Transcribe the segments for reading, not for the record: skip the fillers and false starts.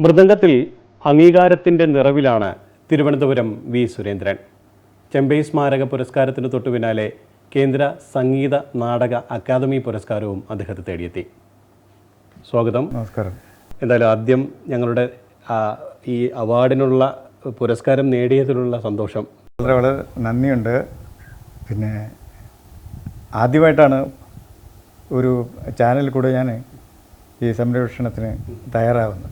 മൃദംഗത്തിൽ അംഗീകാരത്തിൻ്റെ നിറവിലാണ് Thiruvananthapuram V Surendran. Chembai സ്മാരക പുരസ്കാരത്തിന് തൊട്ടു പിന്നാലെ കേന്ദ്ര സംഗീത നാടക അക്കാദമി പുരസ്കാരവും അദ്ദേഹത്തെ തേടിയെത്തി. സ്വാഗതം. നമസ്കാരം. എന്തായാലും ആദ്യം ഞങ്ങളുടെ ഈ അവാർഡിനുള്ള പുരസ്കാരം നേടിയതിലുള്ള സന്തോഷം വളരെ വളരെ നന്ദിയുണ്ട്. പിന്നെ ആദ്യമായിട്ടാണ് ഒരു ചാനലിൽ കൂടെ ഞാൻ ഈ സംരക്ഷണത്തിന് തയ്യാറാവുന്നത്.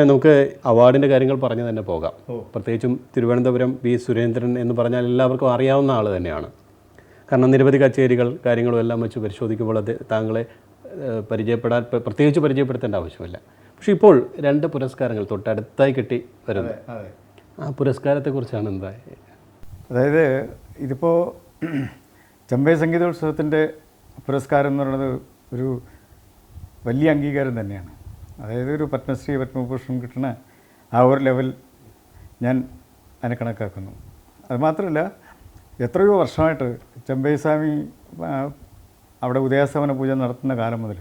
നമുക്ക് അവാർഡിൻ്റെ കാര്യങ്ങൾ പറഞ്ഞു തന്നെ പോകാം. പ്രത്യേകിച്ചും തിരുവനന്തപുരം വി സുരേന്ദ്രൻ എന്ന് പറഞ്ഞാൽ എല്ലാവർക്കും അറിയാവുന്ന ആൾ തന്നെയാണ്. കാരണം നിരവധി കച്ചേരികൾ കാര്യങ്ങളും എല്ലാം വെച്ച് പരിശോധിക്കുമ്പോൾ അത് താങ്കളെ പ്രത്യേകിച്ച് പരിചയപ്പെടുത്തേണ്ട ആവശ്യമില്ല. പക്ഷെ ഇപ്പോൾ 2 പുരസ്കാരങ്ങൾ തൊട്ടടുത്തായി കിട്ടി വരുന്നത്. ആ പുരസ്കാരത്തെക്കുറിച്ചാണ് എന്താ? അതായത് ഇതിപ്പോൾ ചെമ്പൈ സംഗീതോത്സവത്തിൻ്റെ പുരസ്കാരം എന്ന് പറയുന്നത് ഒരു വലിയ അംഗീകാരം തന്നെയാണ്. അതായത് ഒരു പത്മശ്രീ പത്മഭൂഷൺ കിട്ടുന്ന ആ ഒരു ലെവൽ ഞാൻ അതിനെ കണക്കാക്കുന്നു. അതുമാത്രമല്ല, എത്രയോ വർഷമായിട്ട് ചെമ്പൈ സ്വാമി അവിടെ ഉദയാസ്തമന പൂജ നടത്തുന്ന കാലം മുതൽ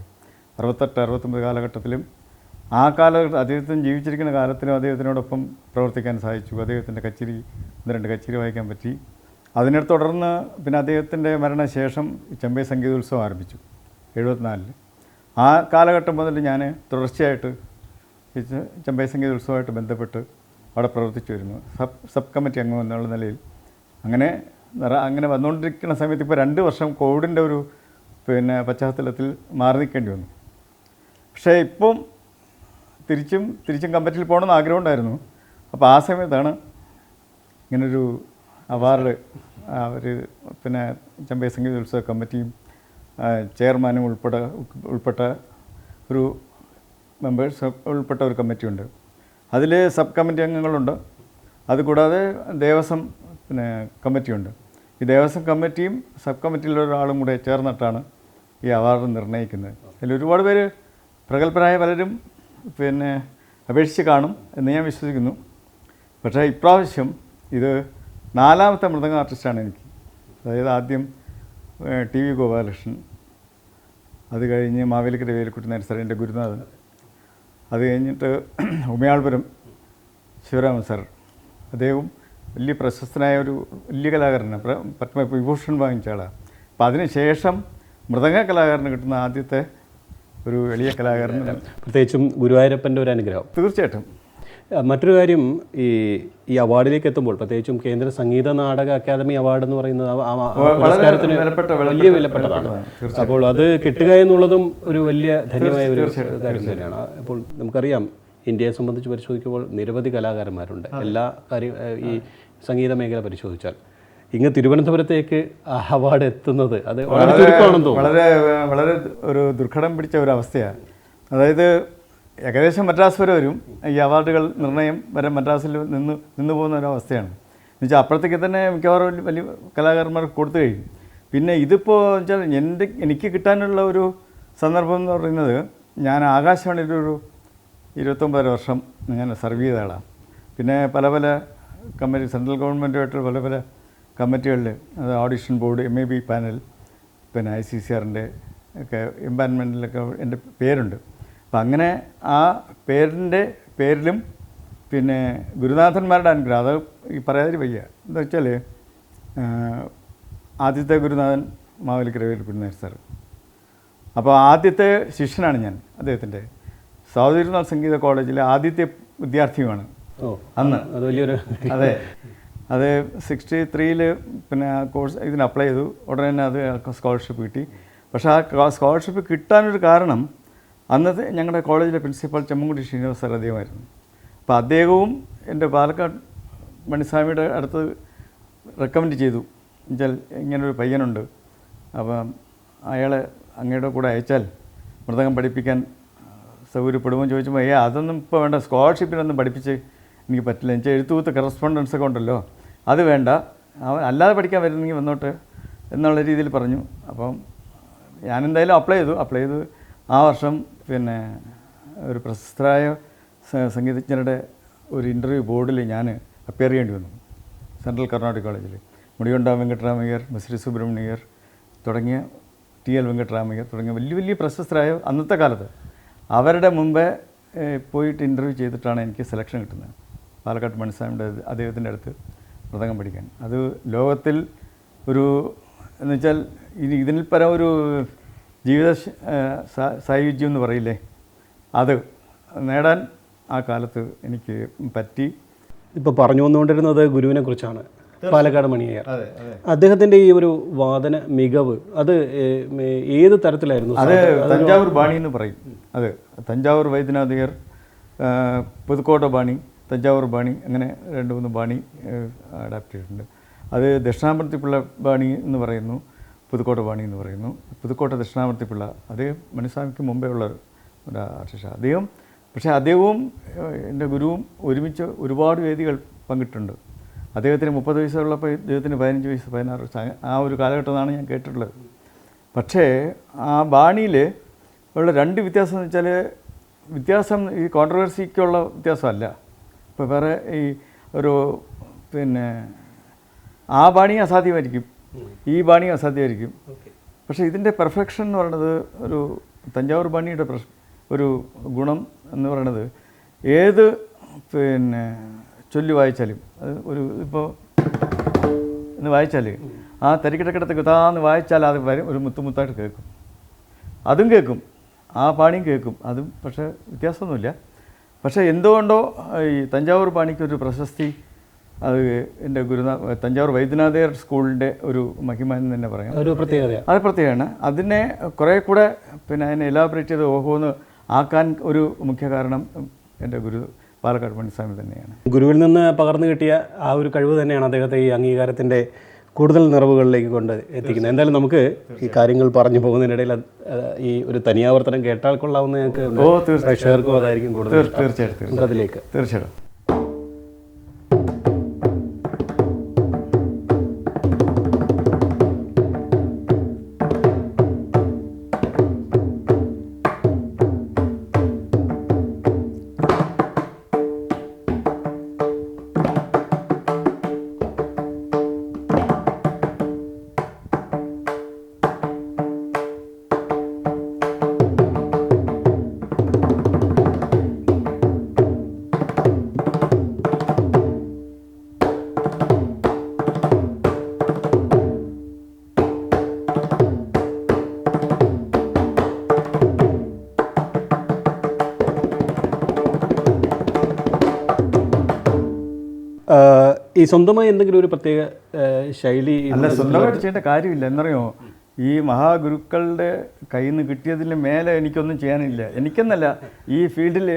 68-69 കാലഘട്ടത്തിലും ആ കാലഘട്ടം അദ്ദേഹത്തിന് ജീവിച്ചിരിക്കുന്ന കാലത്തിലും അദ്ദേഹത്തിനോടൊപ്പം പ്രവർത്തിക്കാൻ സാധിച്ചു. അദ്ദേഹത്തിൻ്റെ കച്ചേരി 2 കച്ചേരി വായിക്കാൻ പറ്റി. അതിനെ തുടർന്ന് പിന്നെ അദ്ദേഹത്തിൻ്റെ മരണശേഷം ചെമ്പൈ സംഗീതോത്സവം ആരംഭിച്ചു 74. ആ കാലഘട്ടം മുതൽ ഞാൻ തുടർച്ചയായിട്ട് ചെമ്പൈ സംഗീതോത്സവമായിട്ട് ബന്ധപ്പെട്ട് അവിടെ പ്രവർത്തിച്ചു വരുന്നു, സബ് കമ്മിറ്റി അംഗം എന്നുള്ള നിലയിൽ. അങ്ങനെ വന്നുകൊണ്ടിരിക്കുന്ന സമയത്ത് ഇപ്പോൾ 2 വർഷം കോവിഡിൻ്റെ ഒരു പശ്ചാത്തലത്തിൽ മാറി നിൽക്കേണ്ടി വന്നു. പക്ഷേ ഇപ്പം തിരിച്ചും കമ്മിറ്റിയിൽ പോകണമെന്ന് ആഗ്രഹം ഉണ്ടായിരുന്നു. അപ്പോൾ ആ സമയത്താണ് ഇങ്ങനൊരു അവാർഡ് അവർ ചെമ്പൈ സംഗീതോത്സവ കമ്മിറ്റിയും ചെയർമാനും ഉൾപ്പെട്ട ഒരു മെമ്പേഴ്സ് ഉൾപ്പെട്ട ഒരു കമ്മിറ്റിയുണ്ട്. അതിൽ സബ് കമ്മിറ്റി അംഗങ്ങളുണ്ട്. അതുകൂടാതെ ദേവസ്വം കമ്മിറ്റിയുണ്ട്. ഈ ദേവസ്വം കമ്മിറ്റിയും സബ് കമ്മിറ്റിയിലുള്ള ഒരാളും കൂടെ ചേർന്നിട്ടാണ് ഈ അവാർഡ് നിർണ്ണയിക്കുന്നത്. അതിൽ ഒരുപാട് പേര് പ്രഗത്ഭരായ പലരും അപേക്ഷിച്ച് കാണും എന്ന് ഞാൻ വിശ്വസിക്കുന്നു. പക്ഷേ ഇപ്രാവശ്യം ഇത് 4ാമത്തെ മൃദംഗ ആർട്ടിസ്റ്റാണ് എനിക്ക്. അതായത് ആദ്യം TV ഗോപാലകൃഷ്ണൻ, അത് കഴിഞ്ഞ് മാവേലിക്കര വേലിക്കുട്ടി നായർ സാർ, എൻ്റെ ഗുരുനാഥൻ. അത് കഴിഞ്ഞിട്ട് ഉമയാൾപുരം ശിവരാമൻ സാർ, അദ്ദേഹവും വലിയ പ്രശസ്തനായ ഒരു വലിയ കലാകാരനാണ്, പത്മവിഭൂഷൺ വാങ്ങിച്ച ആളാണ്. അപ്പോൾ അതിനുശേഷം മൃദംഗ കലാകാരന് കിട്ടുന്ന ആദ്യത്തെ ഒരു എളിയ കലാകാരൻ, പ്രത്യേകിച്ചും ഗുരുവായൂരപ്പൻ്റെ ഒരു അനുഗ്രഹം. തീർച്ചയായിട്ടും. മറ്റൊരു കാര്യം, ഈ അവാർഡിലേക്ക് എത്തുമ്പോൾ പ്രത്യേകിച്ചും കേന്ദ്ര സംഗീത നാടക അക്കാദമി അവാർഡ് എന്ന് പറയുന്നത് വലിയ വിലപ്പെട്ടതാണ്. അപ്പോൾ അത് കിട്ടുക എന്നുള്ളതും ഒരു വലിയ ധന്യമായ ഒരു കാര്യം തന്നെയാണ്. അപ്പോൾ നമുക്കറിയാം, ഇന്ത്യയെ സംബന്ധിച്ച് പരിശോധിക്കുമ്പോൾ നിരവധി കലാകാരന്മാരുണ്ട്. എല്ലാ ഈ സംഗീത മേഖല പരിശോധിച്ചാൽ ഇങ്ങ് തിരുവനന്തപുരത്തേക്ക് അവാർഡ് എത്തുന്നത് അത് വളരെ വളരെ ഒരു ദുർഘടം പിടിച്ച ഒരു അവസ്ഥയാണ്. അതായത് ഏകദേശം മദ്രാസ് വരെ വരും ഈ അവാർഡുകൾ നിർണ്ണയം വരെ മദ്രാസിൽ നിന്ന് പോകുന്ന ഒരു അവസ്ഥയാണ്. എന്നുവെച്ചാൽ അപ്പുറത്തേക്ക് തന്നെ മിക്കവാറും വലിയ കലാകാരന്മാർക്ക് കൊടുത്തു കഴിയും. പിന്നെ ഇതിപ്പോൾ വെച്ചാൽ എനിക്ക് കിട്ടാനുള്ള ഒരു സന്ദർഭം എന്ന് പറയുന്നത്, ഞാൻ ആകാശവാണിയിൽ ഒരു 29 വർഷം ഞാൻ സർവ് ചെയ്ത ആളാണ്. പിന്നെ പല കമ്മിറ്റി, സെൻട്രൽ ഗവൺമെൻറ്റുമായിട്ട് പല കമ്മിറ്റികളിൽ, അത് ഓഡിഷൻ ബോർഡ്, MAB പാനൽ, ICCRൻ്റെ ഒക്കെ എംപാനൽമെൻറ്റിലൊക്കെ എൻ്റെ പേരുണ്ട്. അപ്പം അങ്ങനെ ആ പേരിലും ഗുരുനാഥന്മാരുടെ അനുഗ്രഹം, അത് ഈ പറയാതിരി വയ്യ. എന്താ വെച്ചാൽ ആദ്യത്തെ ഗുരുനാഥൻ മാവേലിക്കര വേലിക്കുട്ടി നായർ സാർ. അപ്പോൾ ആദ്യത്തെ ശിഷ്യനാണ് ഞാൻ അദ്ദേഹത്തിൻ്റെ. സൗതിരുനാൾ സംഗീത കോളേജിലെ ആദ്യത്തെ വിദ്യാർത്ഥിയുമാണ് അന്ന്. അതെ, അത് 63-ൽ കോഴ്സ് ഇതിന് അപ്ലൈ ചെയ്തു. ഉടനെ തന്നെ അത് സ്കോളർഷിപ്പ് കിട്ടി. പക്ഷേ ആ സ്കോളർഷിപ്പ് കിട്ടാനൊരു കാരണം, അന്നത്തെ ഞങ്ങളുടെ കോളേജിലെ പ്രിൻസിപ്പൽ ചെമ്മൻകുടി ശ്രീനിവാസ സാർ അദ്ദേഹമായിരുന്നു. അപ്പോൾ അദ്ദേഹവും എൻ്റെ പാലക്കാട് മണിസ്വാമിയുടെ അടുത്ത് റെക്കമെൻഡ് ചെയ്തു. എന്നുവെച്ചാൽ ഇങ്ങനൊരു പയ്യനുണ്ട്, അപ്പം അയാളെ അങ്ങയുടെ കൂടെ അയച്ചാൽ മൃദംഗം പഠിപ്പിക്കാൻ സൗകര്യപ്പെടുമെന്ന് ചോദിച്ചപ്പോൾ, അതൊന്നും ഇപ്പോൾ വേണ്ട, സ്കോളർഷിപ്പിനൊന്നും പഠിപ്പിച്ച് എനിക്ക് പറ്റില്ല. എന്നുവെച്ചാൽ എഴുത്തുകൂത്ത് കറസ്പോണ്ടൻസൊക്കെ ഉണ്ടല്ലോ, അത് വേണ്ട, അല്ലാതെ പഠിക്കാൻ വരുന്നെങ്കിൽ വന്നോട്ട് എന്നുള്ള രീതിയിൽ പറഞ്ഞു. അപ്പം ഞാനെന്തായാലും അപ്ലൈ ചെയ്തു. ആ വർഷം ഒരു പ്രശസ്തരായ സംഗീതജ്ഞരുടെ ഒരു ഇൻ്റർവ്യൂ ബോർഡിൽ ഞാൻ അപ്പിയർ ചെയ്യേണ്ടി വന്നു. സെൻട്രൽ കർണാടക കോളേജിൽ മുടികൊണ്ട വെങ്കട്ടരാമയ്യർ, മിശ്രി സുബ്രഹ്മണ്യർ തുടങ്ങിയ TL വെങ്കട്ടരാമയ്യർ തുടങ്ങിയ വലിയ പ്രശസ്തരായ അന്നത്തെ കാലത്ത് അവരുടെ മുമ്പേ പോയിട്ട് ഇൻ്റർവ്യൂ ചെയ്തിട്ടാണ് എനിക്ക് സെലക്ഷൻ കിട്ടുന്നത് പാലക്കാട് മണിസ്വാമിയുടെ അദ്ദേഹത്തിൻ്റെ അടുത്ത് മൃദംഗം പഠിക്കാൻ. അത് ലോകത്തിൽ ഒരു എന്ന് വെച്ചാൽ ഇനി ഇതിൽ പരം ഒരു ജീവിത സായുജ്യം എന്ന് പറയില്ലേ, അത് നേടാൻ ആ കാലത്ത് എനിക്ക് പറ്റി. ഇപ്പോൾ പറഞ്ഞു വന്നുകൊണ്ടിരുന്നത് ഗുരുവിനെ കുറിച്ചാണ്, പാലക്കാട് മണിയയ്യർ. അദ്ദേഹത്തിൻ്റെ ഈ ഒരു വാദന മികവ് അത് ഏത് തരത്തിലായിരുന്നു? അത് തഞ്ചാവൂർ ബാണി എന്ന് പറയും. അത് തഞ്ചാവൂർ വൈദ്യനാഥയ്യർ, പുതുക്കോട്ട ബാണി, തഞ്ചാവൂർ ബാണി, അങ്ങനെ 2-3 ബാണി അഡാപ്റ്റ് ചെയ്തിട്ടുണ്ട്. അത് ദക്ഷിണാമൂർത്തി പിള്ള ബാണി എന്ന് പറയുന്നു, പുതുക്കോട്ട ബാണി എന്ന് പറയുന്നു. പുതുക്കോട്ട ദക്ഷിണാമൂർത്തി പിള്ള അദ്ദേഹം മണിസ്വാമിക്ക് മുമ്പേ ഉള്ള ഒരു ആർട്ടിസ്റ്റ്. അദ്ദേഹം പക്ഷേ അദ്ദേഹവും എൻ്റെ ഗുരുവും ഒരുമിച്ച് ഒരുപാട് വേദികൾ പങ്കിട്ടുണ്ട്. അദ്ദേഹത്തിന് 30 വയസ്സുള്ളപ്പോൾ ഇദ്ദേഹത്തിന് 15 വയസ്സ് 16 വയസ്സ് ആ ഒരു കാലഘട്ടമാണ് ഞാൻ കേട്ടിട്ടുള്ളത്. പക്ഷേ ആ ബാണിയിൽ ഉള്ള 2 വ്യത്യാസം എന്ന് വെച്ചാൽ, വ്യത്യാസം ഈ കോൺട്രവേഴ്സിക്കുള്ള വ്യത്യാസമല്ല. ഇപ്പോൾ വേറെ ഈ ഒരു പിന്നെ ആ ബാണി അസാധ്യമായിരിക്കും, ഈ ബാണി അസാധ്യമായിരിക്കും. പക്ഷേ ഇതിൻ്റെ പെർഫെക്ഷൻ എന്ന് പറയുന്നത്, ഒരു തഞ്ചാവൂർ ബാണിയുടെ ഒരു ഗുണം എന്ന് പറയുന്നത്, ഏത് പിന്നെ ചൊല്ലി വായിച്ചാലും, അത് ഒരു ഇപ്പോൾ എന്ന് വായിച്ചാൽ ആ തരിക്കിടക്കിടത്ത് കുതാന്ന് വായിച്ചാൽ അത് ഒരു മുത്തായിട്ട് കേൾക്കും, അതും കേൾക്കും, ആ പാണിയും കേൾക്കും, അതും പക്ഷേ വ്യത്യാസമൊന്നുമില്ല. പക്ഷേ എന്തുകൊണ്ടോ ഈ തഞ്ചാവൂർ പാണിക്കൊരു പ്രശസ്തി, അത് എൻ്റെ തഞ്ചാവൂർ വൈദ്യനാഥയ്യർ സ്കൂളിൻ്റെ ഒരു മഹിമ എന്ന് തന്നെ പറയാം. ഒരു പ്രത്യേകത, അത് പ്രത്യേകമാണ്. അതിനെ കുറേ കൂടെ പിന്നെ അതിനെ എലാബറേറ്റ് ചെയ്ത് ഓഹോന്ന് ആക്കാൻ ഒരു മുഖ്യ കാരണം എൻ്റെ ഗുരു പാലക്കാട് മണിസ്വാമി തന്നെയാണ്. ഗുരുവിൽ നിന്ന് പകർന്നു കിട്ടിയ ആ ഒരു കഴിവ് തന്നെയാണ് അദ്ദേഹത്തെ ഈ അംഗീകാരത്തിൻ്റെ കൂടുതൽ നിറവുകളിലേക്ക് കൊണ്ട് എത്തിക്കുന്നത്. എന്തായാലും നമുക്ക് ഈ കാര്യങ്ങൾ പറഞ്ഞു പോകുന്നതിനിടയിൽ ഈ ഒരു തനിയാവർത്തനം കേട്ടാൽ കൊള്ളാവുന്ന ഞങ്ങൾക്ക് പ്രേക്ഷകർക്കും അതായിരിക്കും കൂടുതൽ. തീർച്ചയായിട്ടും അതിലേക്ക് തീർച്ചയായിട്ടും. ഈ സ്വന്തമായി എന്തെങ്കിലും ഒരു പ്രത്യേക ശൈലി? അല്ല, സ്വന്തമായിട്ട് ചെയ്യേണ്ട കാര്യമില്ല. എന്നറിയോ, ഈ മഹാഗുരുക്കളുടെ കയ്യിൽ നിന്ന് കിട്ടിയതിന് മേലെ എനിക്കൊന്നും ചെയ്യാനില്ല. എനിക്കെന്നല്ല, ഈ ഫീൽഡിൽ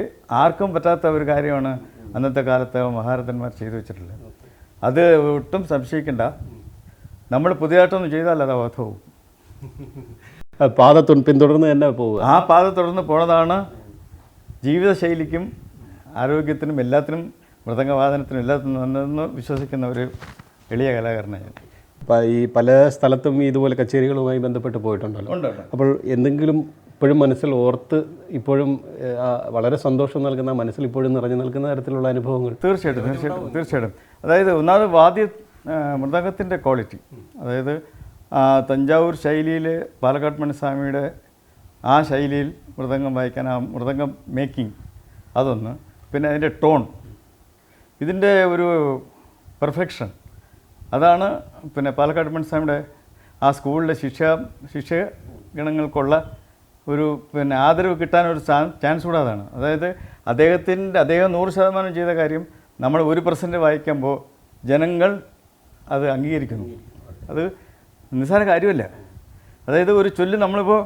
ആർക്കും പറ്റാത്ത ഒരു കാര്യമാണ് അന്നത്തെ കാലത്ത് മഹാരഥന്മാർ ചെയ്തു വെച്ചിട്ടുള്ളത്. അത് ഒട്ടും സംശയിക്കണ്ട. നമ്മൾ പുതിയതായിട്ടൊന്നും ചെയ്താൽ അത് അബദ്ധവും. പാത പിന്തുടർന്ന് തന്നെ പോവുക. ആ പാത തുടർന്ന് പോണതാണ് ജീവിതശൈലിക്കും ആരോഗ്യത്തിനും എല്ലാത്തിനും, മൃദംഗവാദനത്തിനും എല്ലാത്തിനും നന്നെന്ന് വിശ്വസിക്കുന്ന ഒരു എളിയ കലാകാരനാണ് ഞാൻ. ഈ പല സ്ഥലത്തും ഇതുപോലെ കച്ചേരികളുമായി ബന്ധപ്പെട്ട് പോയിട്ടുണ്ടല്ലോ. അപ്പോൾ എന്തെങ്കിലും ഇപ്പോഴും മനസ്സിൽ ഓർത്ത് ഇപ്പോഴും വളരെ സന്തോഷം നൽകുന്ന, മനസ്സിൽ ഇപ്പോഴും നിറഞ്ഞു നിൽക്കുന്ന തരത്തിലുള്ള അനുഭവങ്ങൾ? തീർച്ചയായിട്ടും. അതായത് ഒന്നാമത് മൃദംഗത്തിൻ്റെ ക്വാളിറ്റി, അതായത് തഞ്ചാവൂർ ശൈലിയിൽ പാലക്കാട് മണിസ്വാമിയുടെ ആ ശൈലിയിൽ മൃദംഗം വായിക്കാൻ, ആ മൃദംഗം മേക്കിംഗ്, അതൊന്ന്. പിന്നെ അതിൻ്റെ ടോൺ, ഇതിൻ്റെ ഒരു പെർഫെക്ഷൻ, അതാണ് പിന്നെ പാലക്കാട് മണിസ്വാമിയുടെ ആ സ്കൂളിലെ ശിഷ്യഗണങ്ങൾക്കുള്ള ഒരു പിന്നെ ആദരവ് കിട്ടാനൊരു ചാൻസ് കൂടെ അതാണ്. അതായത് അദ്ദേഹം 100% ചെയ്ത കാര്യം നമ്മൾ 1% വായിക്കുമ്പോൾ ജനങ്ങൾ അത് അംഗീകരിക്കുന്നു. അത് നിസ്സാര കാര്യമല്ല. അതായത് ഒരു ചൊല്ല് നമ്മളിപ്പോൾ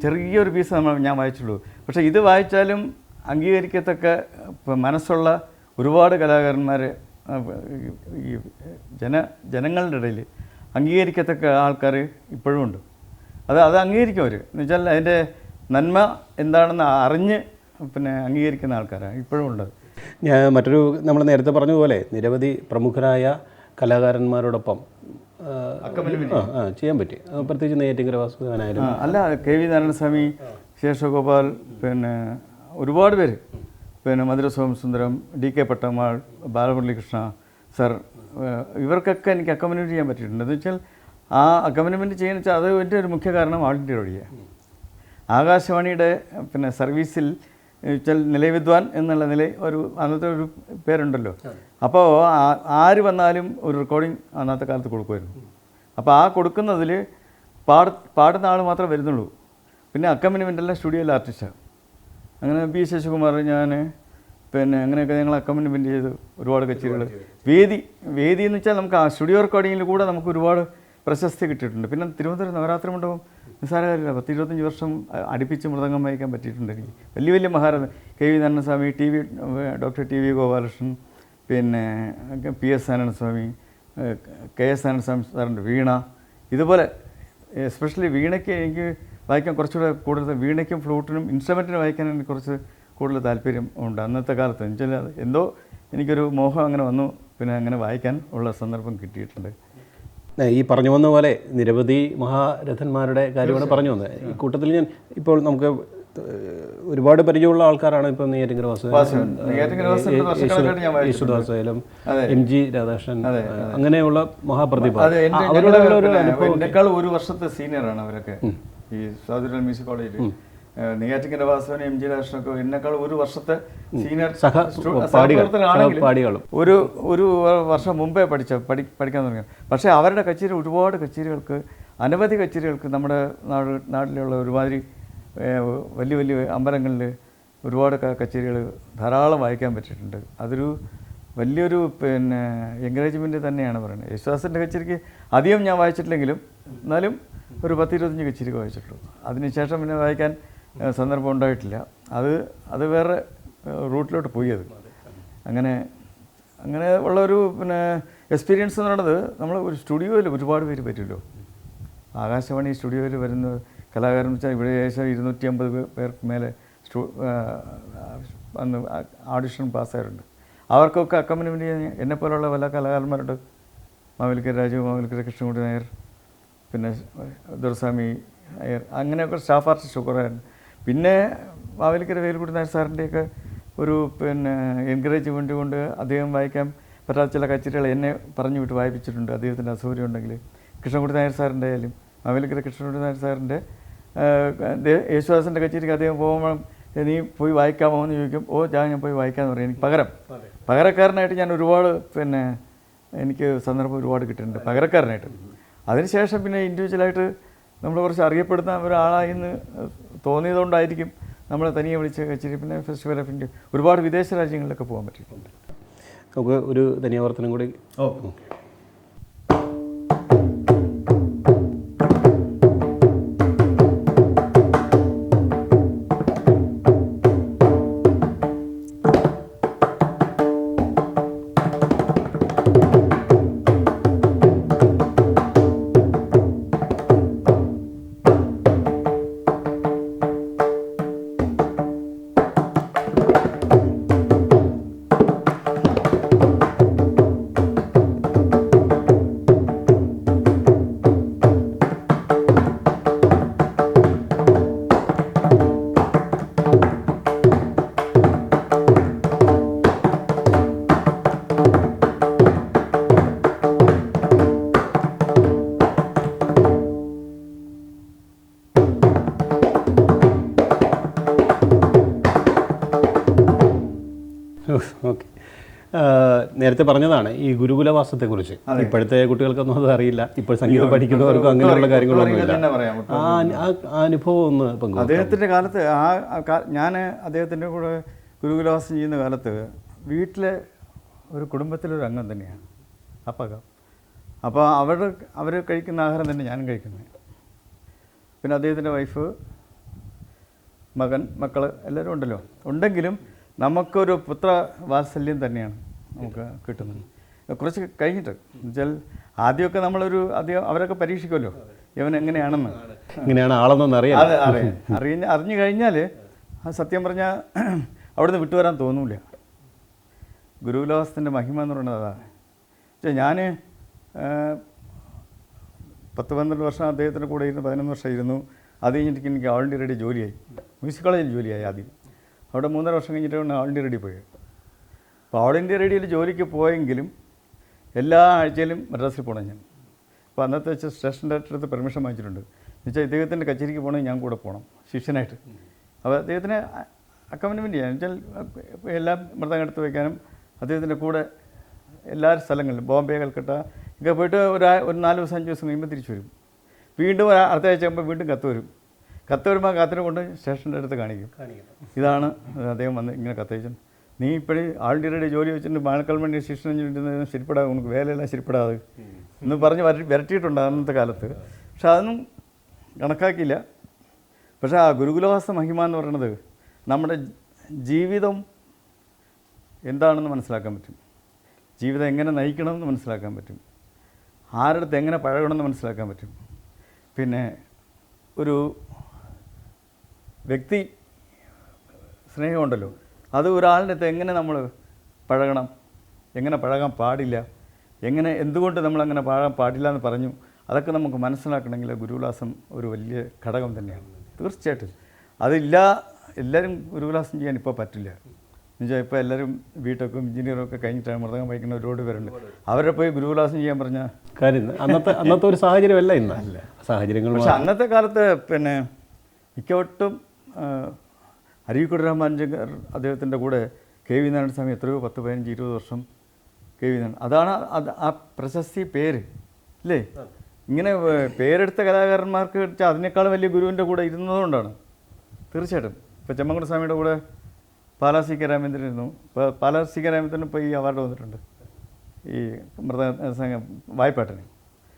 ചെറിയൊരു പീസ് ഞാൻ വായിച്ചുള്ളൂ. പക്ഷേ ഇത് വായിച്ചാലും അംഗീകരിക്കത്തക്ക മനസ്സുള്ള ഒരുപാട് കലാകാരന്മാർ ഈ ജനങ്ങളുടെ ഇടയിൽ അംഗീകരിക്കത്തക്ക ആൾക്കാർ ഇപ്പോഴും ഉണ്ട്. അത് അംഗീകരിക്കും അവർ. എന്ന് വെച്ചാൽ അതിൻ്റെ നന്മ എന്താണെന്ന് അറിഞ്ഞ് പിന്നെ അംഗീകരിക്കുന്ന ആൾക്കാരാണ് ഇപ്പോഴും ഉള്ളത്. ഞാൻ നമ്മൾ നേരത്തെ പറഞ്ഞതുപോലെ നിരവധി പ്രമുഖരായ കലാകാരന്മാരോടൊപ്പം ചെയ്യാൻ പറ്റി. പ്രത്യേകിച്ച് നെയ്യാറ്റിൻകര വാസുദേവനായാലും, അല്ല KV നാരായണസ്വാമി, ശേഷഗോപാൽ, പിന്നെ ഒരുപാട് പേര്, പിന്നെ മധുര സോമസുന്ദരം, DK പട്ടമ്മാൾ, ബാലമുരളീകൃഷ്ണ സർ, ഇവർക്കൊക്കെ എനിക്ക് അക്കോമഡേറ്റ് ചെയ്യാൻ പറ്റിയിട്ടുണ്ട്. എന്ന് വെച്ചാൽ ആ അക്കോമഡേറ്റ് ചെയ്യുന്ന വെച്ചാൽ അത് എൻ്റെ ഒരു മുഖ്യ കാരണം ആൾ ഇന്ത്യ റേഡിയോയാണ്. ആകാശവാണിയുടെ പിന്നെ സർവീസിൽ വെച്ചാൽ നിലയവിദ്വാൻ എന്നുള്ള ഒരു അന്നത്തെ ഒരു പേരുണ്ടല്ലോ. അപ്പോൾ ആര് വന്നാലും ഒരു റെക്കോർഡിങ് അന്നത്തെ കാലത്ത് കൊടുക്കുമായിരുന്നു. അപ്പോൾ ആ കൊടുക്കുന്നതിൽ പാടുന്ന ആൾ മാത്രമേ വരുന്നുള്ളൂ. പിന്നെ അക്കമ്പനിമെൻ്റെല്ലാം സ്റ്റുഡിയോയിലെ ആർട്ടിസ്റ്റാണ്. അങ്ങനെ പി ശശികുമാർ, ഞാൻ പിന്നെ അങ്ങനെയൊക്കെ ഞങ്ങൾ അക്കമ്പനിമെൻ്റ് ചെയ്ത് ഒരുപാട് കച്ചേരികൾ. വേദി എന്ന് വെച്ചാൽ നമുക്ക് ആ സ്റ്റുഡിയോ റെക്കോർഡിങ്ങിൽ കൂടെ നമുക്ക് ഒരുപാട് പ്രശസ്തി കിട്ടിയിട്ടുണ്ട്. പിന്നെ തിരുവനന്തപുരം നവരാത്രി മണ്ഡപം നിസ്സാര കാര്യമില്ല. 10-25 വർഷം അടുപ്പിച്ച് മൃദംഗം വായിക്കാൻ പറ്റിയിട്ടുണ്ട് എനിക്ക്. വലിയ Maharaja K V. Narayanaswamy, doctor T V. Gopalakrishnan, പിന്നെ പി.എസ്. നാരായണസ്വാമി, കെ.എസ്. നാരായണസ്വാമി സാറിൻ്റെ വീണ. ഇതുപോലെ എസ്പെഷ്യലി വീണയ്ക്ക് എനിക്ക് വായിക്കാൻ കുറച്ചുകൂടെ കൂടുതൽ, വീണയ്ക്കും ഫ്ലൂട്ടിനും ഇൻസ്ട്രുമെൻറ്റിനും വായിക്കാൻ എനിക്ക് കുറച്ച് കൂടുതൽ താല്പര്യം ഉണ്ട് അന്നത്തെ കാലത്ത്. എന്നുവെച്ചാൽ എന്തോ എനിക്കൊരു മോഹം അങ്ങനെ വന്നു. പിന്നെ അങ്ങനെ വായിക്കാൻ ഉള്ള സന്ദർഭം കിട്ടിയിട്ടുണ്ട്. ഈ പറഞ്ഞു വന്ന പോലെ നിരവധി മഹാരഥന്മാരുടെ കാര്യമാണ് പറഞ്ഞു വന്നത്. ഈ കൂട്ടത്തിൽ ഞാൻ ഇപ്പോൾ നമുക്ക് ഒരുപാട് പരിചയമുള്ള ആൾക്കാരാണ്. ഇപ്പം നെയ്യാറ്റിൻകര യേശുദാസായാലും MG രാധാകൃഷ്ണൻ, അങ്ങനെയുള്ള മഹാപ്രതിഭ. എന്നെക്കാൾ ഒരു വർഷത്തെ സീനിയറാണ് അവരൊക്കെ. ഈ സൗദി മ്യൂസിക് കോളേജിൽ നെയ്യാറ്റിൻകര വാസവൻ, MG രാധാകൃഷ്ണനൊക്കെ എന്നെക്കാൾ ഒരു വർഷത്തെ സീനിയർ പാടികളും ഒരു വർഷം മുമ്പേ പഠിക്കാൻ തുടങ്ങി. പക്ഷേ അവരുടെ കച്ചേരി, ഒരുപാട് കച്ചേരികൾക്ക്, അനവധി കച്ചേരികൾക്ക് നമ്മുടെ നാട്ടിലുള്ള ഒരുമാതിരി വലിയ അമ്പലങ്ങളിൽ ഒരുപാട് കച്ചേരികൾ ധാരാളം വായിക്കാൻ പറ്റിയിട്ടുണ്ട്. അതൊരു വലിയൊരു പിന്നെ എൻകറേജ്മെൻറ്റ് തന്നെയാണ് പറയുന്നത്. യേശുദാസിൻ്റെ കച്ചേരിക്ക് അധികം ഞാൻ വായിച്ചിട്ടില്ലെങ്കിലും എന്നാലും ഒരു 10-25 കച്ചേരി വായിച്ചിട്ടുള്ളൂ. അതിനുശേഷം പിന്നെ വായിക്കാൻ സന്ദർഭം ഉണ്ടായിട്ടില്ല. അത് വേറെ റൂട്ടിലോട്ട് പോയി. അങ്ങനെ ഉള്ളൊരു പിന്നെ എക്സ്പീരിയൻസ് എന്ന് പറയുന്നത് നമ്മൾ ഒരു സ്റ്റുഡിയോയിൽ ഒരുപാട് പേര് പറ്റുമല്ലോ. ആകാശവാണി സ്റ്റുഡിയോയിൽ വരുന്ന കലാകാരൻ വെച്ചാൽ ഇവിടെ ഏകദേശം 250 പേർക്ക് മേലെ അന്ന് ഓഡിഷൻ പാസ്സായിട്ടുണ്ട്. അവർക്കൊക്കെ അക്കമ്പനിമെൻ്റ് ചെയ്യാൻ എന്നെപ്പോലുള്ള പല കലാകാരന്മാരുണ്ട്. മാവേലിക്കര രാജു, മാവേലിക്കര കൃഷ്ണൻകുട്ടി നായർ, പിന്നെ ദുർസ്വാമി അയ്യർ, അങ്ങനെയൊക്കെ സ്റ്റാഫ് ആർട്ടിസ്റ്റ് കുറേ. പിന്നെ മാവേലിക്കര വേലുക്കുട്ടി നായർ സാറിൻ്റെയൊക്കെ ഒരു പിന്നെ എൻകറേജ്മെൻറ്റ് കൊണ്ട് അദ്ദേഹം വായിക്കാൻ പറ്റാത്ത ചില കച്ചേരികൾ എന്നെ പറഞ്ഞു വിട്ട് വായിപ്പിച്ചിട്ടുണ്ട്. അദ്ദേഹത്തിൻ്റെ അസൗകര്യം ഉണ്ടെങ്കിൽ കൃഷ്ണൻകുട്ടി നായർ സാറിൻ്റെ ആയാലും മാവേലിക്കര കൃഷ്ണൻകുട്ടി നായർ സാറിൻ്റെ യേശുദാസിൻ്റെ കച്ചേരിക്ക് അദ്ദേഹം പോകുമ്പോൾ നീ പോയി വായിക്കാമോ എന്ന് ചോദിക്കും. ഞാൻ പോയി വായിക്കാമെന്ന് പറയും. എനിക്ക് പകരക്കാരനായിട്ട് ഞാൻ ഒരുപാട് പിന്നെ എനിക്ക് സന്ദർഭം ഒരുപാട് കിട്ടിയിട്ടുണ്ട് പകരക്കാരനായിട്ട്. അതിനുശേഷം പിന്നെ ഇൻഡിവിജ്വലായിട്ട് നമ്മൾ കുറച്ച് അറിയപ്പെടുന്ന ഒരാളായി എന്ന് തോന്നിയതുകൊണ്ടായിരിക്കും നമ്മളെ തനിയെ വിളിച്ച് കച്ചേരി. പിന്നെ ഫെസ്റ്റിവൽ ഓഫ് ഇന്ത്യ, ഒരുപാട് വിദേശ രാജ്യങ്ങളിലൊക്കെ പോകാൻ പറ്റിയിട്ടുണ്ട്. നമുക്ക് ഒരു ധന്യവർത്തനം കൂടി. ഓക്കെ, നേരത്തെ പറഞ്ഞതാണ് ഈ ഗുരുകുലവാസത്തെക്കുറിച്ച്. ഇപ്പോഴത്തെ കുട്ടികൾക്കൊന്നും അത് അറിയില്ല. ഇപ്പോൾ സംഗീതം പഠിക്കുന്നവർക്കും അങ്ങനെയുള്ള കാര്യങ്ങളൊന്നുമില്ല. ആ അനുഭവം ഒന്ന് പങ്കുവെക്കാം. അദ്ദേഹത്തിൻ്റെ കാലത്ത് ഞാൻ അദ്ദേഹത്തിൻ്റെ കൂടെ ഗുരുകുലവാസം ചെയ്യുന്ന കാലത്ത് വീട്ടിലെ ഒരു കുടുംബത്തിലൊരു അംഗം തന്നെയാണ് അപ്പക. അപ്പോൾ അവർ കഴിക്കുന്ന ആഹാരം തന്നെ ഞാനും കഴിക്കുന്നത്. പിന്നെ അദ്ദേഹത്തിൻ്റെ വൈഫ്, മക്കൾ എല്ലാവരും ഉണ്ടെങ്കിലും നമുക്കൊരു പുത്രവാത്സല്യം തന്നെയാണ് നമുക്ക് കിട്ടുന്നത്. കുറച്ച് കഴിഞ്ഞിട്ട് എന്നുവെച്ചാൽ ആദ്യമൊക്കെ നമ്മളൊരു അവരൊക്കെ പരീക്ഷിക്കുമല്ലോ ഇവൻ എങ്ങനെയാണെന്ന്, ഇങ്ങനെയാണ് ആളെന്നൊന്നും അറിഞ്ഞു കഴിഞ്ഞാൽ സത്യം പറഞ്ഞാൽ അവിടുന്ന് വിട്ടുവരാൻ തോന്നൂല. ഗുരുകുലവാസത്തിൻ്റെ മഹിമ എന്ന് പറയുന്നത് അതാണ്. പക്ഷേ ഞാൻ 10-12 വർഷം അദ്ദേഹത്തിൻ്റെ കൂടെ ഇരുന്ന് 11 വർഷം ഇരുന്നു. അത് കഴിഞ്ഞിട്ട് എനിക്ക് ഓൾ ഇന്ത്യ റേഡിയോ ജോലിയായി, മ്യൂസിക് കോളേജിൽ ജോലിയായി. ആദ്യം അവിടെ 3.5 വർഷം കഴിഞ്ഞിട്ടാണ് ഓൾ ഇന്ത്യ റേഡിയോ പോയത്. അപ്പോൾ ഓൾ ഇന്ത്യ റേഡിയോയിൽ ജോലിക്ക് പോയെങ്കിലും എല്ലാ ആഴ്ചയിലും മദ്രാസിൽ പോകണം ഞാൻ. അപ്പോൾ അന്നത്തെ വെച്ച് സ്റ്റേഷൻ ഡയറക്ടർ അടുത്ത് പെർമിഷൻ വാങ്ങിച്ചിട്ടുണ്ട്. എന്നുവെച്ചാൽ ഇദ്ദേഹത്തിൻ്റെ കച്ചേരിക്ക് പോകണമെങ്കിൽ ഞാൻ കൂടെ പോകണം ശിഷ്യനായിട്ട്. അപ്പോൾ അദ്ദേഹത്തിന് അക്കോമ്പനിമെൻറ്റ് ചെയ്യാൻ വെച്ചാൽ എല്ലാം മൃദംഗം എടുത്ത് വയ്ക്കാനും അദ്ദേഹത്തിൻ്റെ കൂടെ എല്ലാ സ്ഥലങ്ങളിലും ബോംബെ, കൽക്കട്ട ഒക്കെ പോയിട്ട് ഒരു 4 ദിവസം 5 ദിവസം കഴിയുമ്പോൾ തിരിച്ചു വരും. വീണ്ടും അടുത്ത ആഴ്ച ആകുമ്പോൾ വീണ്ടും കത്ത് വരും. കത്ത് വരുമ്പോൾ കത്തിനെ കൊണ്ട് സ്റ്റേഷൻ്റെ അടുത്ത് കാണിക്കും. ഇതാണ് അദ്ദേഹം വന്ന് ഇങ്ങനെ കത്തയച്ചു, നീ ഇപ്പോഴും ആൾറെഡി ജോലി വെച്ചിട്ട് മാനക്കൽമണി ശിക്ഷണം ചെയ്തിട്ട് ശരിപ്പെടാതെ ഉനക്ക് വേലയെല്ലാം ശരിപ്പെടാതെ എന്ന് പറഞ്ഞ് വരട്ടിയിട്ടുണ്ട് അന്നത്തെ കാലത്ത്. പക്ഷെ അതൊന്നും കണക്കാക്കിയില്ല. പക്ഷേ ആ ഗുരുകുലവാസ മഹിമ എന്ന് പറയുന്നത് നമ്മുടെ ജീവിതം എന്താണെന്ന് മനസ്സിലാക്കാൻ പറ്റും, ജീവിതം എങ്ങനെ നയിക്കണമെന്ന് മനസ്സിലാക്കാൻ പറ്റും, ആരുടെ അടുത്ത് എങ്ങനെ പഴകണമെന്ന് മനസ്സിലാക്കാൻ പറ്റും. പിന്നെ ഒരു വ്യക്തി സ്നേഹമുണ്ടല്ലോ, അത് ഒരാളുടെ അടുത്ത് എങ്ങനെ നമ്മൾ പഴകണം, എങ്ങനെ പഴകാൻ പാടില്ല, എന്തുകൊണ്ട് നമ്മളങ്ങനെ പഴകാൻ പാടില്ല എന്ന് പറഞ്ഞു, അതൊക്കെ നമുക്ക് മനസ്സിലാക്കണമെങ്കിൽ ഗുരുകുലാസം ഒരു വലിയ ഘടകം തന്നെയാണ്. തീർച്ചയായിട്ടും എല്ലാവരും ഗുരുകുലാസം ചെയ്യാൻ ഇപ്പോൾ പറ്റില്ല. എന്നുവെച്ചാൽ ഇപ്പോൾ എല്ലാവരും ബിടെക്കും എഞ്ചിനീയറും ഒക്കെ കഴിഞ്ഞിട്ടാണ് മൃദംഗം വായിക്കുന്ന ഒരുപാട് പേരുണ്ട്. അവരെ പോയി ഗുരുകുലാസം ചെയ്യാൻ പറഞ്ഞാൽ കാര്യം അന്നത്തെ ഒരു സാഹചര്യമല്ല ഇന്നല്ല സാഹചര്യങ്ങൾ. പക്ഷെ അന്നത്തെ കാലത്ത് പിന്നെ മിക്കവട്ടും അരീക്കോട് രാമാനുജൻ അദ്ദേഹത്തിൻ്റെ കൂടെ കെ വി നാരായണ സ്വാമി എത്രയോ 10, 15, 20 വർഷം കെ വി നാരായണൻ. അതാണ് ആ പ്രശസ്തി പേര് അല്ലേ. ഇങ്ങനെ പേരെടുത്ത കലാകാരന്മാർക്ക് വെച്ചാൽ അതിനേക്കാളും വലിയ ഗുരുവിൻ്റെ കൂടെ ഇരുന്നതുകൊണ്ടാണ്. തീർച്ചയായിട്ടും ഇപ്പോൾ ചെമ്മൻകുടി സ്വാമിയുടെ കൂടെ പാലാ സി കെ രാമേന്ദ്രൻ ഇരുന്നു. ഇപ്പോൾ പാലാ സി കെ രാമേന്ദ്രൻ ഇപ്പോൾ ഈ അവാർഡ് വന്നിട്ടുണ്ട് ഈ വായ്പാട്ടിന്.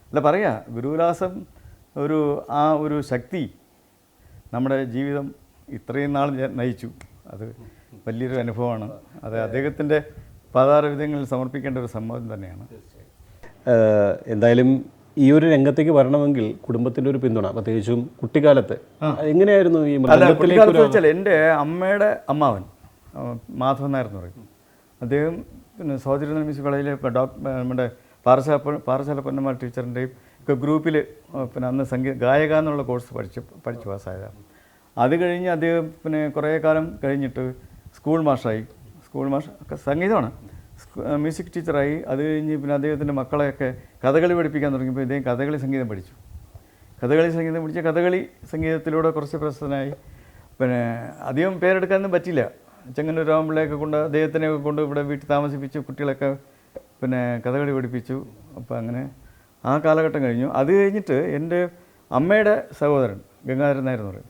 അല്ല പറയുക ഗുരുകുലാസം ഒരു ശക്തി നമ്മുടെ ജീവിതം ഇത്രയും നാൾ നയിച്ചു. അത് വലിയൊരു അനുഭവമാണ്. അത് അദ്ദേഹത്തിൻ്റെ പാതാരവിധങ്ങളിൽ സമർപ്പിക്കേണ്ട ഒരു സംഭവം തന്നെയാണ്. എന്തായാലും ഈ ഒരു രംഗത്തേക്ക് വരണമെങ്കിൽ കുടുംബത്തിൻ്റെ ഒരു പിന്തുണ, പ്രത്യേകിച്ചും കുട്ടിക്കാലത്ത് എങ്ങനെയായിരുന്നു ഈ കുട്ടിക്കാലത്ത് വെച്ചാൽ എൻ്റെ അമ്മയുടെ അമ്മാവൻ മാധവൻ നായർ എന്ന് പറയും. അദ്ദേഹം പിന്നെ സ്വാതിരുന്ന മ്യൂസിക് കോളേജിലെ നമ്മുടെ പാറശാല പൊന്നമ്മ ടീച്ചറിൻ്റെയും ഒക്കെ ഗ്രൂപ്പിൽ പിന്നെ അന്ന് ഗായക എന്നുള്ള കോഴ്സ് പഠിച്ച് പാസ്സായതാണ്. അത് കഴിഞ്ഞ് അദ്ദേഹം പിന്നെ കുറേ കാലം കഴിഞ്ഞിട്ട് സ്കൂൾ മാഷായി. സംഗീതമാണ്, മ്യൂസിക് ടീച്ചറായി. അത് കഴിഞ്ഞ് പിന്നെ അദ്ദേഹത്തിൻ്റെ മക്കളെയൊക്കെ കഥകളി പഠിപ്പിക്കാൻ തുടങ്ങിയപ്പോൾ ഇദ്ദേഹം കഥകളി സംഗീതം പഠിച്ചു. കഥകളി സംഗീതത്തിലൂടെ കുറച്ച് പ്രശസ്തനായി. പിന്നെ അധികം പേരെടുക്കാനൊന്നും പറ്റില്ല. ചെങ്ങന്നൂർ രാമപിള്ളയൊക്കെ കൊണ്ട് അദ്ദേഹത്തിനെയൊക്കെ കൊണ്ട് ഇവിടെ വീട്ടിൽ താമസിപ്പിച്ചു, കുട്ടികളൊക്കെ പിന്നെ കഥകളി പഠിപ്പിച്ചു. അപ്പോൾ അങ്ങനെ ആ കാലഘട്ടം കഴിഞ്ഞു. അത് കഴിഞ്ഞിട്ട് എൻ്റെ അമ്മയുടെ സഹോദരൻ ഗംഗാധരൻ നായർ എന്ന് പറയും.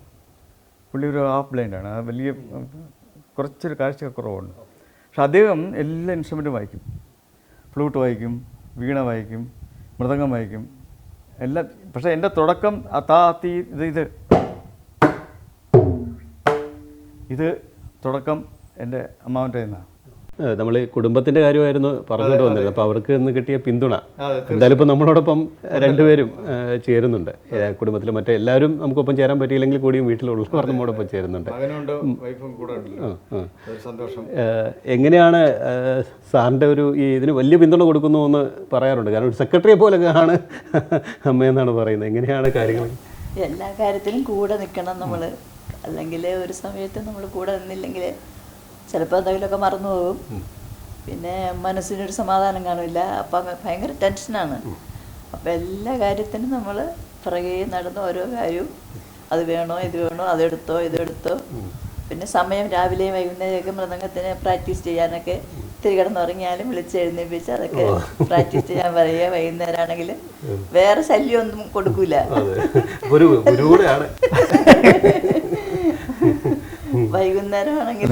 പുള്ളി ഒരു ഹാഫ് ബ്ലൈൻഡാണ്, വലിയ കുറച്ചൊരു കാഴ്ചക്കുറവുണ്ട്. പക്ഷെ അദ്ദേഹം എല്ലാ ഇൻസ്ട്രുമെൻറ്റും വായിക്കും. ഫ്ലൂട്ട് വായിക്കും, വീണ വായിക്കും, മൃദംഗം വായിക്കും, എല്ലാം. പക്ഷേ എൻ്റെ തുടക്കം ഇത് തുടക്കം എൻ്റെ അമ്മാവൻ്റെ നിന്നാണ്. നമ്മൾ കുടുംബത്തിൻ്റെ കാര്യമായിരുന്നു പറഞ്ഞുകൊണ്ട് വന്നിരുന്നത്. അപ്പോൾ അവർക്ക് ഇന്ന് കിട്ടിയ പിന്തുണ എന്തായാലും ഇപ്പോൾ നമ്മളോടൊപ്പം രണ്ടുപേരും ചേരുന്നുണ്ട്. കുടുംബത്തിൽ മറ്റെല്ലാവരും നമുക്കൊപ്പം ചേരാൻ പറ്റിയില്ലെങ്കിൽ കൂടിയും വീട്ടിലുള്ളവർ നമ്മോടൊപ്പം ചേരുന്നുണ്ട്. എങ്ങനെയാണ് സാറിൻ്റെ ഇതിന് വലിയ പിന്തുണ കൊടുക്കുന്നു എന്ന് പറയാറുണ്ട്. കാരണം ഒരു സെക്രട്ടറിയെ പോലെയാണ് അമ്മയെന്നാണ് പറയുന്നത്. എങ്ങനെയാണ് കാര്യങ്ങൾ? എല്ലാ കാര്യത്തിലും കൂടെ നിൽക്കണം നമ്മൾ. അല്ലെങ്കിൽ ഒരു സമയത്ത് നമ്മൾ കൂടെ നിന്നില്ലെങ്കിൽ ചിലപ്പോൾ എന്തെങ്കിലുമൊക്കെ മറന്നു പോകും. പിന്നെ മനസ്സിനൊരു സമാധാനം കാണില്ല. അപ്പം ഭയങ്കര ടെൻഷനാണ്. അപ്പം എല്ലാ കാര്യത്തിനും നമ്മൾ പുറകെ നടന്ന് ഓരോ കാര്യവും അത് വേണോ ഇത് വേണോ അതെടുത്തോ ഇതെടുത്തോ. പിന്നെ സമയം രാവിലെയും വൈകുന്നേരമൊക്കെ മൃദംഗത്തിന് പ്രാക്ടീസ് ചെയ്യാനൊക്കെ ഇത്തിരി കിടന്നുറങ്ങിയാലും വിളിച്ച് എഴുന്നേൽപ്പിച്ച് അതൊക്കെ പ്രാക്ടീസ് ചെയ്യാൻ പറയുക. വൈകുന്നേരം ആണെങ്കിൽ വേറെ ശല്യമൊന്നും കൊടുക്കൂല. വൈകുന്നേരം ആണെങ്കിൽ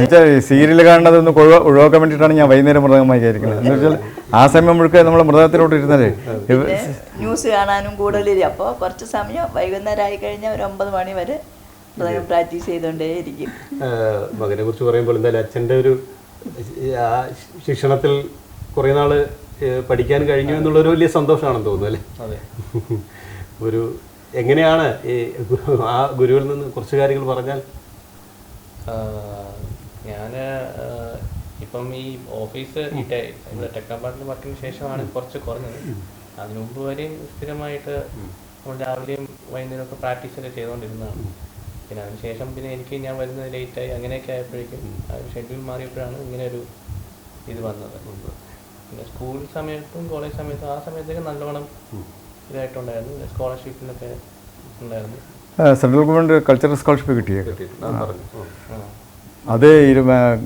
സീരിയൽ കാണുന്നതൊന്ന് ഒഴിവാക്കാൻ വേണ്ടിയിട്ടാണ് ഞാൻ വൈകുന്നേരം മൃദംഗം വായിക്കാതിരിക്കുന്നത്. എന്ന് വെച്ചാൽ ആ സമയം മുഴുക്കെ നമ്മൾ മൃദംഗത്തിലോട്ട് ഇരുന്നാലേ ന്യൂസ് കാണാനും കൂടുതലിരിക്കും. അപ്പോൾ കുറച്ച് സമയം വൈകുന്നേരം ആയിക്കഴിഞ്ഞാൽ ഒരു 9 മണി വരെ മൃദംഗം പ്രാക്ടീസ് ചെയ്തുകൊണ്ടേയിരിക്കും. മകനെ കുറിച്ച് പറയുമ്പോൾ എന്തായാലും അച്ഛൻ്റെ ഒരു ശിക്ഷണത്തിൽ കുറേ നാൾ പഠിക്കാൻ കഴിഞ്ഞു എന്നുള്ളൊരു വലിയ സന്തോഷമാണെന്ന് തോന്നുന്നു അല്ലേ? ഒരു എങ്ങനെയാണ് ആ ഗുരുവിൽ നിന്ന് കുറച്ച് കാര്യങ്ങൾ പറഞ്ഞാൽ? ഞാൻ ഇപ്പം ഈ ഓഫീസ് ടെക്നോപാർട്ടിൽ വർക്കിന് ശേഷമാണ് കുറച്ച് കുറഞ്ഞത്. അതിനു മുമ്പ് വരെയും സ്ഥിരമായിട്ട് നമ്മൾ രാവിലെയും വൈകുന്നേരമൊക്കെ പ്രാക്ടീസൊക്കെ ചെയ്തുകൊണ്ടിരുന്നതാണ്. പിന്നെ അതിനുശേഷം പിന്നെ ഞാൻ വരുന്നത് ലേറ്റായി. അങ്ങനെയൊക്കെ ആയപ്പോഴേക്കും ഷെഡ്യൂൾ മാറിയപ്പോഴാണ് ഇങ്ങനെ ഒരു ഇത് വന്നത്. പിന്നെ സ്കൂൾ സമയത്തും കോളേജ് സമയത്തും ആ സമയത്തൊക്കെ നല്ലോണം ഇതായിട്ടുണ്ടായിരുന്നു. സ്കോളർഷിപ്പിനൊക്കെ ഉണ്ടായിരുന്നു. സെൻട്രൽ ഗവൺമെൻറ് കൾച്ചറൽ സ്കോളർഷിപ്പ് കിട്ടിയത് അത്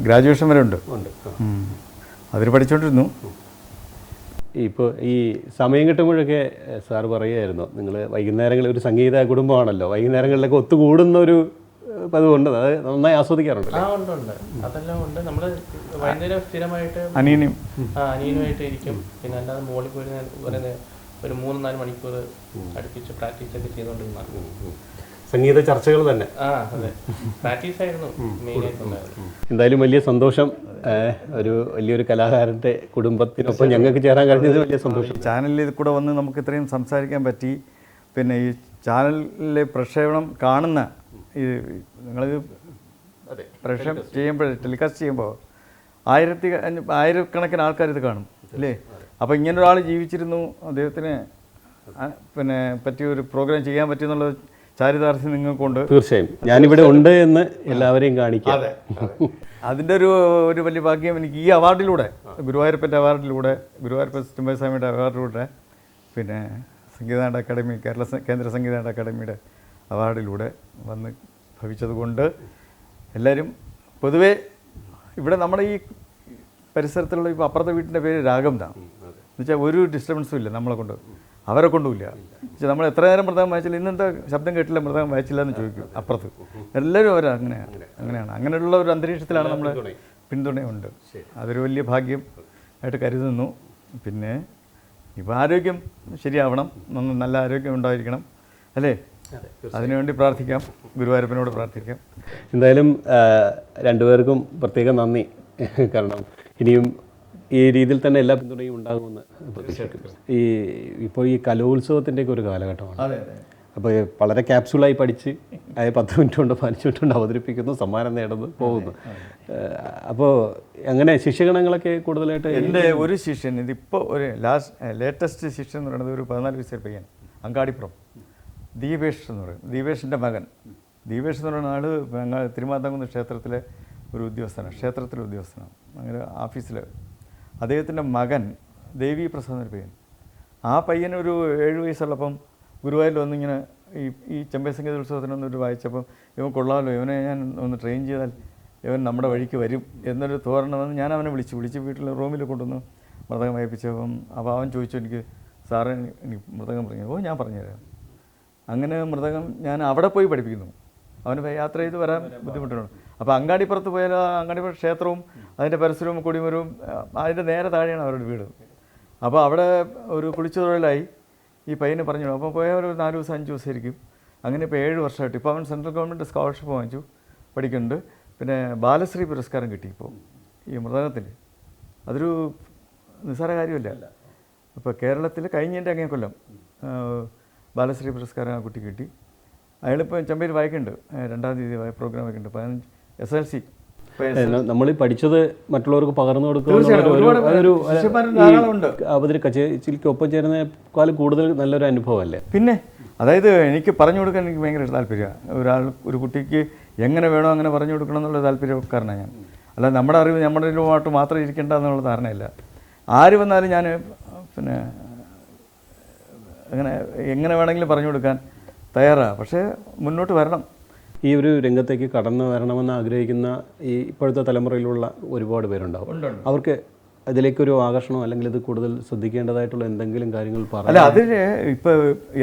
ഗ്രാജുവേഷൻ വരെ ഉണ്ട്. അതിൽ പഠിച്ചുകൊണ്ടിരുന്നു. ഇപ്പോൾ ഈ സമയം കിട്ടുമ്പോഴൊക്കെ സാർ പറയുമായിരുന്നു, നിങ്ങൾ വൈകുന്നേരങ്ങളിൽ ഒരു സംഗീത കുടുംബമാണല്ലോ, വൈകുന്നേരങ്ങളിലൊക്കെ ഒത്തുകൂടുന്ന ഒരു പതിവുണ്ട്, അത് നന്നായി ആസ്വദിക്കാറുണ്ട്. ഉണ്ട്. അതെല്ലാം ഉണ്ട്. നമ്മൾ വൈകുന്നേരം സ്ഥിരമായിട്ട് അനിയനുമായിട്ട് ഇരിക്കും. പിന്നെ അല്ലാതെ മോളിൽ പോയി ഒരു 3-4 മണിക്കൂർ അടുപ്പിച്ച് പ്രാക്ടീസ് ഒക്കെ ചെയ്തുകൊണ്ടിരുന്ന സംഗീത ചർച്ചകൾ തന്നെ. അതെ, പ്രാക്ടീസ് ആയിരുന്നു മെയിനായിട്ടുണ്ടായിരുന്നു. എന്തായാലും വലിയ സന്തോഷം, ഒരു വലിയൊരു കലാകാരൻ്റെ കുടുംബത്തിനൊപ്പം ഞങ്ങൾക്ക് ചേരാൻ കഴിഞ്ഞത് വലിയ സന്തോഷം. ചാനലിൽ കൂടെ വന്ന് നമുക്ക് ഇത്രയും സംസാരിക്കാൻ പറ്റി. പിന്നെ ഈ ചാനലിലെ പ്രക്ഷേപണം കാണുന്ന ഈ നിങ്ങളിത് പ്രക്ഷേപണം ചെയ്യുമ്പോൾ, ടെലികാസ്റ്റ് ചെയ്യുമ്പോൾ ആയിരക്കണക്കിന് ആൾക്കാർ ഇത് കാണും അല്ലേ? അപ്പോൾ ഇങ്ങനൊരാൾ ജീവിച്ചിരുന്നു, അദ്ദേഹത്തിന് പിന്നെ പറ്റിയ ഒരു പ്രോഗ്രാം ചെയ്യാൻ പറ്റിയെന്നുള്ളത് ചാരിതാർത്ഥ്യം നിങ്ങൾക്കുണ്ട്. തീർച്ചയായും ഞാനിവിടെ ഉണ്ട് എന്ന് എല്ലാവരെയും കാണിക്കാം. അതിൻ്റെ ഒരു വലിയ ഭാഗ്യം എനിക്ക് ഈ അവാർഡിലൂടെ, ഗുരുവായൂരപ്പൻ്റെ അവാർഡിലൂടെ, ഗുരുവായൂരപ്പൻ ചെമ്പൈസ്വാമിയുടെ അവാർഡിലൂടെ, പിന്നെ സംഗീതനാട അക്കാദമി, കേന്ദ്ര സംഗീതനാട അക്കാദമിയുടെ അവാർഡിലൂടെ വന്ന് ഭവിച്ചതുകൊണ്ട് എല്ലാവരും പൊതുവേ ഇവിടെ നമ്മുടെ ഈ പരിസരത്തുള്ള ഇപ്പോൾ അപ്പുറത്തെ വീട്ടിൻ്റെ പേര് രാഗം എന്നാണ്. എന്നുവെച്ചാൽ ഒരു ഡിസ്റ്റർബൻസും ഇല്ല നമ്മളെ കൊണ്ട്, അവരെ കൊണ്ടുമില്ല. പക്ഷേ നമ്മൾ എത്ര നേരം മൃദംഗം വായിച്ചില്ല, ഇന്നെന്താ ശബ്ദം കേട്ടില്ല, മൃദംഗം വായിച്ചില്ല എന്ന് ചോദിക്കും അപ്പുറത്ത്. എല്ലാവരും അങ്ങനെയാണ്. അങ്ങനെയുള്ള ഒരു അന്തരീക്ഷത്തിലാണ് നമ്മുടെ പിന്തുണയുണ്ട്. അതൊരു വലിയ ഭാഗ്യം ആയിട്ട് കരുതുന്നു. പിന്നെ ഇപ്പോൾ ആരോഗ്യം ശരിയാവണം, നല്ല ആരോഗ്യം ഉണ്ടായിരിക്കണം അല്ലേ? അതിനുവേണ്ടി പ്രാർത്ഥിക്കാം, ഗുരുവായൂരപ്പനോട് പ്രാർത്ഥിക്കാം. എന്തായാലും രണ്ടുപേർക്കും പ്രത്യേകം നന്ദി. കാരണം ഇനിയും ഈ രീതിയിൽ തന്നെ എല്ലാ പിന്തുണയും ഉണ്ടാകുമെന്ന് പ്രതീക്ഷിക്കുന്നു. ഇപ്പോൾ ഈ കലോത്സവത്തിൻ്റെയൊക്കെ ഒരു കാലഘട്ടമാണ്. അപ്പോൾ വളരെ ക്യാപ്സ്യൂളായി പഠിച്ച് 10 മിനിറ്റ് കൊണ്ട് 15 മിനിറ്റ് കൊണ്ട് അവതരിപ്പിക്കുന്നു, സമ്മാനം നേടുന്നു, പോകുന്നു. അപ്പോൾ അങ്ങനെ ശിഷ്യഗണങ്ങളൊക്കെ കൂടുതലായിട്ട് എൻ്റെ ഒരു ശിഷ്യൻ, ഇതിപ്പോൾ ഒരു ലേറ്റസ്റ്റ് ശിഷ്യൻ എന്ന് പറയുന്നത് ഒരു 14 വയസ്സുള്ള പയ്യൻ, അങ്കാടിപ്പുറം ദീപേഷ് എന്ന് പറയും. ദീപേഷിൻ്റെ മകൻ. ദീപേഷ് എന്ന് പറയുന്ന ആൾ തിരുമാന്താംകുന്ന് ക്ഷേത്രത്തിലെ ഒരു ഉദ്യോഗസ്ഥനാണ്, ക്ഷേത്രത്തിലെ ഉദ്യോഗസ്ഥനാണ്. അങ്ങനെ ഓഫീസിൽ അദ്ദേഹത്തിൻ്റെ മകൻ ദേവി പ്രസാദ് എന്ന പയ്യൻ. ആ പയ്യന് ഒരു 7 വയസ്സുള്ളപ്പം ഗുരുവായൂരിൽ വന്നിങ്ങനെ ഈ ചെമ്പൈ സംഗീതോത്സവത്തിനൊന്നൊരു വായിച്ചപ്പം ഇവൻ കൊള്ളാമല്ലോ, ഇവനെ ഞാൻ ഒന്ന് ട്രെയിൻ ചെയ്താൽ ഇവൻ നമ്മുടെ വഴിക്ക് വരും എന്നൊരു തോരണം വന്ന് ഞാൻ അവനെ വിളിച്ച് വീട്ടിൽ റൂമിൽ കൊണ്ടുവന്ന് മൃദംഗം വായിപ്പിച്ചപ്പം അപ്പോൾ അവൻ ചോദിച്ചു, എനിക്ക് സാറേ എനിക്ക് മൃദംഗം പറഞ്ഞു. ഞാൻ പറഞ്ഞുതരാം. അങ്ങനെ മൃദംഗം ഞാൻ അവിടെ പോയി പഠിപ്പിക്കുന്നു. അവന് യാത്ര ചെയ്ത് വരാൻ ബുദ്ധിമുട്ടുണ്ട്. അപ്പോൾ അങ്ങാടിപ്പുറത്ത് പോയാൽ അങ്ങാടിപ്പുറം ക്ഷേത്രവും അതിൻ്റെ പരിസരവും കൊടിമരവും അതിൻ്റെ നേരെ താഴെയാണ് അവരുടെ വീട്. അപ്പോൾ അവിടെ ഒരു കുളിച്ചുതൊഴിലായി ഈ പയ്യന് പറഞ്ഞു. അപ്പോൾ പോയാൽ ഒരു 4 ദിവസം 5 ദിവസം ഇരിക്കും. അങ്ങനെ ഇപ്പോൾ 7 വർഷമായിട്ട് ഇപ്പോൾ അവൻ സെൻട്രൽ ഗവൺമെൻറ് സ്കോളർഷിപ്പ് വാങ്ങിച്ചു, പഠിക്കുന്നുണ്ട്. പിന്നെ ബാലശ്രീ പുരസ്കാരം കിട്ടി ഇപ്പോൾ ഈ മൃദംഗത്തിൽ. അതൊരു നിസ്സാര കാര്യമല്ല. അപ്പോൾ കേരളത്തിൽ കഴിഞ്ഞതിൻ്റെ അങ്ങേ കൊല്ലം ബാലശ്രീ പുരസ്കാരം ആ കുട്ടി കിട്ടി. അയാളിപ്പോൾ ചെമ്പൈയിൽ വായിക്കുന്നുണ്ട്, 2-ാം തീയതി പ്രോഗ്രാം വായിക്കുന്നുണ്ട്. 15 SLC. നമ്മൾ പഠിച്ചത് മറ്റുള്ളവർക്ക് പകർന്നു കൊടുക്കുക, കച്ചേരിക്കൊപ്പം ചേരുന്നതിനേക്കാളും കൂടുതൽ നല്ലൊരു അനുഭവമല്ലേ? പിന്നെ അതായത് എനിക്ക് പറഞ്ഞു കൊടുക്കാൻ എനിക്ക് ഭയങ്കര താല്പര്യമാണ്. ഒരു കുട്ടിക്ക് എങ്ങനെ വേണോ അങ്ങനെ പറഞ്ഞു കൊടുക്കണം എന്നുള്ള താല്പര്യക്കാരനാണ് ഞാൻ. അല്ല നമ്മുടെ അറിവ് നമ്മുടെ ഇതിലുമായിട്ട് മാത്രം ഇരിക്കേണ്ട എന്നുള്ള ധാരണയില്ല. ആര് വന്നാലും ഞാൻ പിന്നെ എങ്ങനെ വേണമെങ്കിലും പറഞ്ഞു കൊടുക്കാൻ തയ്യാറാണ്. പക്ഷേ മുന്നോട്ട് വരണം. ഈ ഒരു രംഗത്തേക്ക് കടന്നു വരണമെന്ന് ആഗ്രഹിക്കുന്ന ഈ ഇപ്പോഴത്തെ തലമുറയിലുള്ള ഒരുപാട് പേരുണ്ടാവും. അവർക്ക് അതിലേക്കൊരു ആകർഷണം അല്ലെങ്കിൽ ഇത് കൂടുതൽ ശ്രദ്ധിക്കേണ്ടതായിട്ടുള്ള എന്തെങ്കിലും കാര്യങ്ങൾ പറയാം? അല്ല, അതിന് ഇപ്പോൾ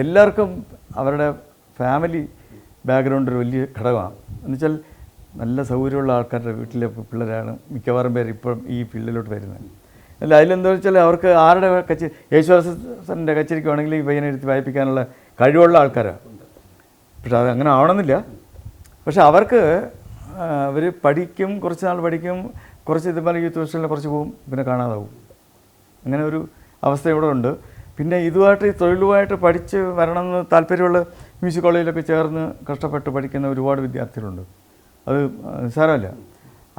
എല്ലാവർക്കും അവരുടെ ഫാമിലി ബാക്ക്ഗ്രൗണ്ട് ഒരു വലിയ ഘടകമാണ്. എന്നുവെച്ചാൽ നല്ല സൗകര്യമുള്ള ആൾക്കാരുടെ വീട്ടിലെ പിള്ളേരാണ് മിക്കവാറും പേര് ഇപ്പം ഈ ഫീൽഡിലോട്ട് വരുന്നത്. അല്ല, അതിലെന്താ വെച്ചാൽ അവർക്ക് ആരുടെ യേശുദാസൻ്റെ കച്ചേരിക്ക് വേണമെങ്കിൽ ഈ പയ്യനെ ഇരുത്തി വായിപ്പിക്കാനുള്ള കഴിവുള്ള ആൾക്കാരാണ്. പക്ഷെ അത് അങ്ങനെ ആവണമെന്നില്ല. പക്ഷെ അവർക്ക് അവർ പഠിക്കും, കുറച്ച് നാൾ പഠിക്കും, കുറച്ച് ഇതുപോലെ യൂത്ത് ഫെസ്റ്റിവലിനെ കുറച്ച് പോവും, പിന്നെ കാണാതാവും. അങ്ങനെ ഒരു അവസ്ഥ ഇവിടെ ഉണ്ട്. പിന്നെ ഇതുമായിട്ട് ഈ തൊഴിലുമായിട്ട് പഠിച്ച് വരണമെന്ന് താല്പര്യമുള്ള മ്യൂസിക് കോളേജിലൊക്കെ ചേർന്ന് കഷ്ടപ്പെട്ട് പഠിക്കുന്ന ഒരുപാട് വിദ്യാർത്ഥികളുണ്ട്. അത് നിസ്സാരമല്ല.